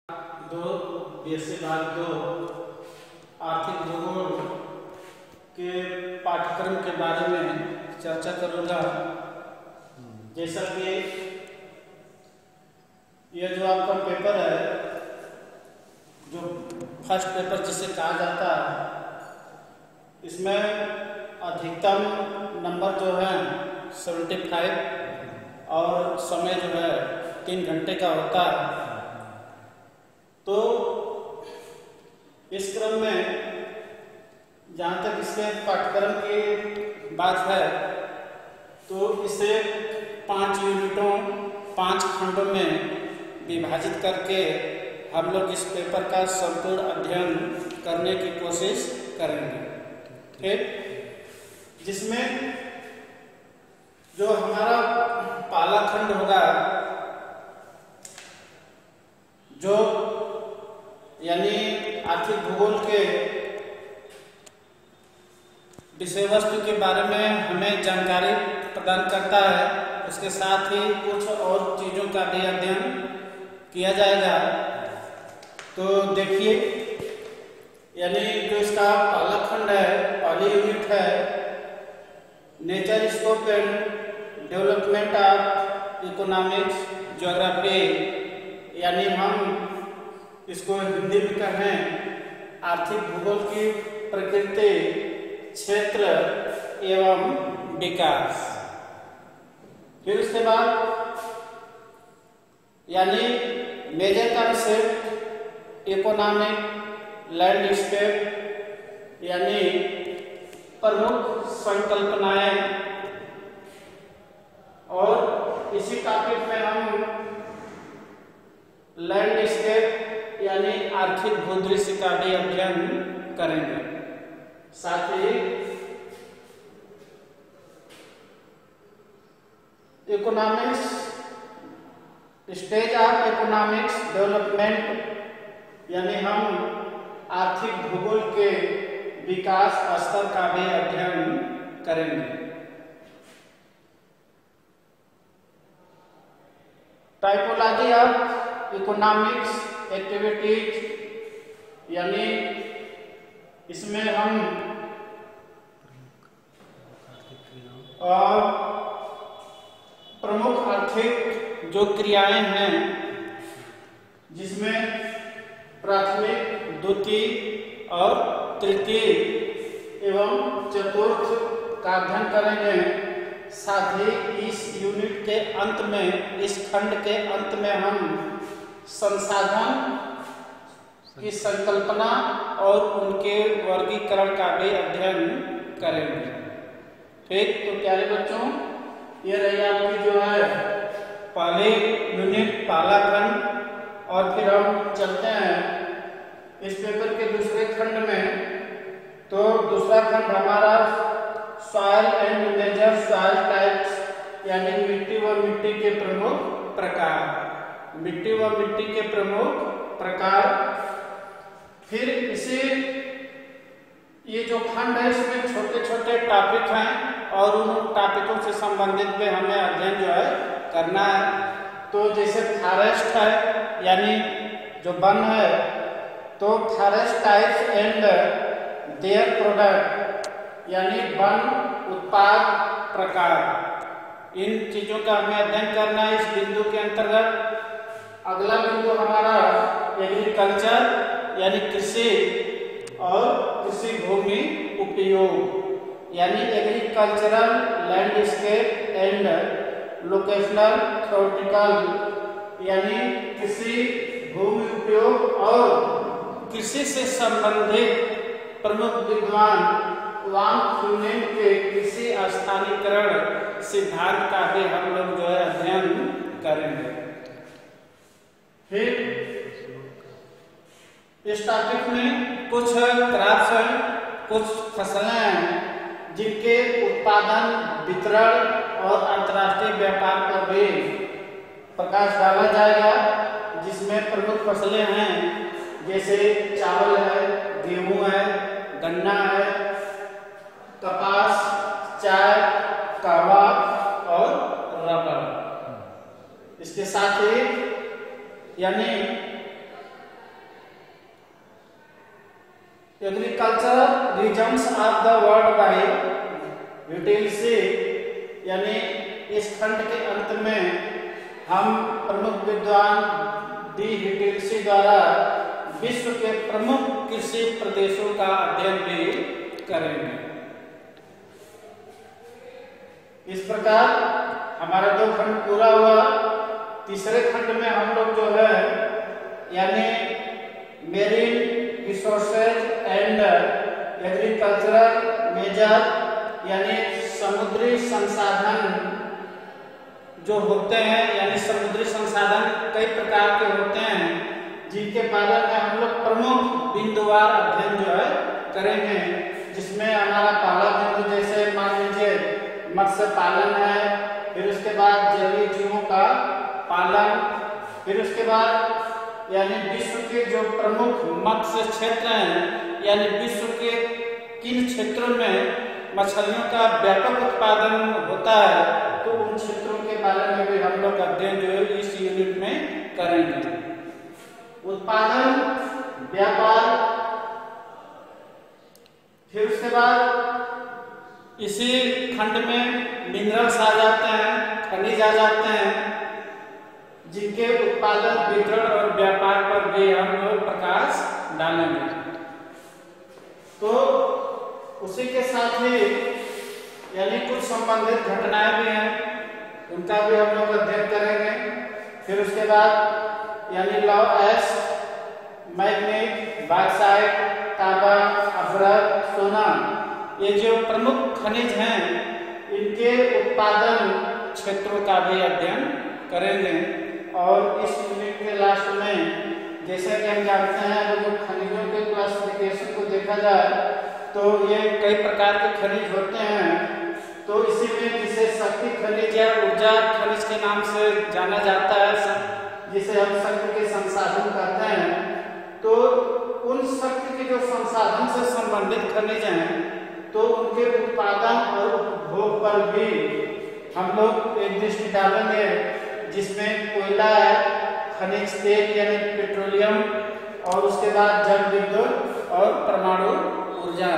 दो बीएससी भाग 2 आर्थिक भूगोल के पाठ्यक्रम के बारे में चर्चा करूँगा। जैसा कि यह जो आपका पेपर है, जो फर्स्ट पेपर जिसे कहा जाता है, इसमें अधिकतम नंबर जो है 75 और समय जो है 3 घंटे का होता है। तो इस क्रम में जहाँ तक इसके पाठ्यक्रम की बात है, तो इसे 5 यूनिटों 5 खंडों में विभाजित करके हम लोग इस पेपर का संपूर्ण अध्ययन करने की कोशिश करेंगे। ठीक, जिसमें जो हमारा पहला खंड होगा, जो यानी आर्थिक भूगोल के विषय वस्तु के बारे में हमें जानकारी प्रदान करता है, उसके साथ ही कुछ और चीज़ों का भी अध्ययन किया जाएगा। तो देखिए, यानी जो इसका पहला खंड है, पहली यूनिट है nature scope and development of economics geography, यानी हम इसको हिंदी में कहें आर्थिक भूगोल की प्रकृति, क्षेत्र एवं विकास। फिर उसके बाद यानी मेजर कॉन्सेप्ट इकोनॉमिक लैंडस्केप, यानी प्रमुख संकल्पनाएं। और इसी टॉपिक में हम लैंडस्केप यानी आर्थिक भूदृश्य का भी अध्ययन करेंगे। साथ ही economics stage of economics development, यानी हम आर्थिक भूगोल के विकास स्तर का भी अध्ययन करेंगे। टाइपोलॉजी ऑफ इकोनॉमिक्स एक्टिविटीज, यानी इसमें हम प्रमुख आर्थिक जो क्रियाएं हैं, जिसमें प्राथमिक, द्वितीय और तृतीय एवं चतुर्थ का अध्ययन करेंगे। साथ ही इस यूनिट के अंत में, इस खंड के अंत में हम संसाधन की संकल्पना और उनके वर्गीकरण का भी अध्ययन करेंगे। ठीक, तो प्यारे बच्चों, ये रही आपकी जो है पहले यूनिट, पहला खंड। और फिर हम चलते हैं इस पेपर के दूसरे खंड में। तो दूसरा खंड हमारा soil and major soil types, यानी मिट्टी व मिट्टी के प्रमुख प्रकार, मिट्टी व मिट्टी के प्रमुख प्रकार। फिर इसे ये जो खंड है, इसमें छोटे छोटे टॉपिक हैं और उन टॉपिकों से संबंधित पे हमें अध्ययन जो है करना है। तो जैसे फॉरेस्ट है, यानी जो वन है, तो forest types and their product, यानी वन उत्पाद प्रकार। इन चीजों का हमें अध्ययन करना है इस बिंदु के अंतर्गत। अगला बिंदु हमारा एग्रीकल्चर, यानी कृषि और कृषि भूमि उपयोग, यानी agricultural landscape and locational theoretical, यानी कृषि भूमि उपयोग और कृषि से संबंधित प्रमुख विद्वान वांग फ्यूनेन के कृषि स्थानीयकरण सिद्धांत का भी हम लोग जो है अध्ययन करेंगे। फिर इस टॉपिक में कुछ क्रॉप्स हैं, कुछ फसलें हैं, जिनके उत्पादन, वितरण और अंतर्राष्ट्रीय व्यापार पर भी प्रकाश डाला जाएगा। जिसमें प्रमुख फसलें हैं, जैसे चावल है, गेहूं है, गन्ना है, कपास, चाय, कहवा और रबर। इसके साथ ही यानी regions of the world by utility, यानी इस खंड के अंत में हम प्रमुख विद्वान डी यूटिलिटी द्वारा विश्व के प्रमुख कृषि प्रदेशों का अध्ययन भी करेंगे। इस प्रकार हमारा 2 खंड पूरा हुआ। तीसरे खंड में हम लोग जो है यानी marine resources and agricultural major, यानी समुद्री संसाधन जो होते हैं, यानी समुद्री संसाधन कई प्रकार के होते हैं जिनके बारे में हम लोग प्रमुख बिंदुवार अध्ययन जो है करेंगे, जिसमें हमारा पहला बिंदु जैसे मान लीजिए मत्स्य पालन है, फिर उसके बाद जलीय जीवों का पालन, फिर उसके बाद यानी विश्व के जो प्रमुख मत्स्य क्षेत्र हैं, यानी विश्व के किन क्षेत्रों में मछलियों का व्यापक उत्पादन होता है, तो उन क्षेत्रों के बारे में भी हम लोग अध्ययन जो है इस यूनिट में करेंगे। उत्पादन, व्यापार, फिर उसके बाद इसी खंड में मिनरल्स आ जाते हैं, खनिज आ जाते हैं, जिनके उत्पादन, वितरण और व्यापार पर भी हम लोग प्रकाश डालेंगे। तो उसी के साथ ही यानी कुछ संबंधित घटनाएं भी हैं, उनका भी हम लोग अध्ययन करेंगे। फिर उसके बाद यानी लौ एस, मैग्नीज, बॉक्साइट, तांबा, अभ्रक, सोना, ये जो प्रमुख खनिज हैं, इनके उत्पादन क्षेत्रों का भी अध्ययन करेंगे। और इस यूनिट के लास्ट में जैसे कि हम जानते हैं अगर जो खनिजों के क्लासिफिकेशन को देखा जाए तो ये कई प्रकार के खनिज होते हैं, तो इसी में जिसे शक्ति खनिज या ऊर्जा खनिज के नाम से जाना जाता है, जिसे हम शक्ति के संसाधन कहते हैं, तो उन शक्ति के जो संसाधन से संबंधित खनिज हैं, तो उनके उत्पादन और उपभोग पर भी हम लोग एक दृष्टि डालेंगे, जिसमें कोयला है, खनिज तेल यानी पेट्रोलियम, और उसके बाद जल विद्युत और परमाणु ऊर्जा।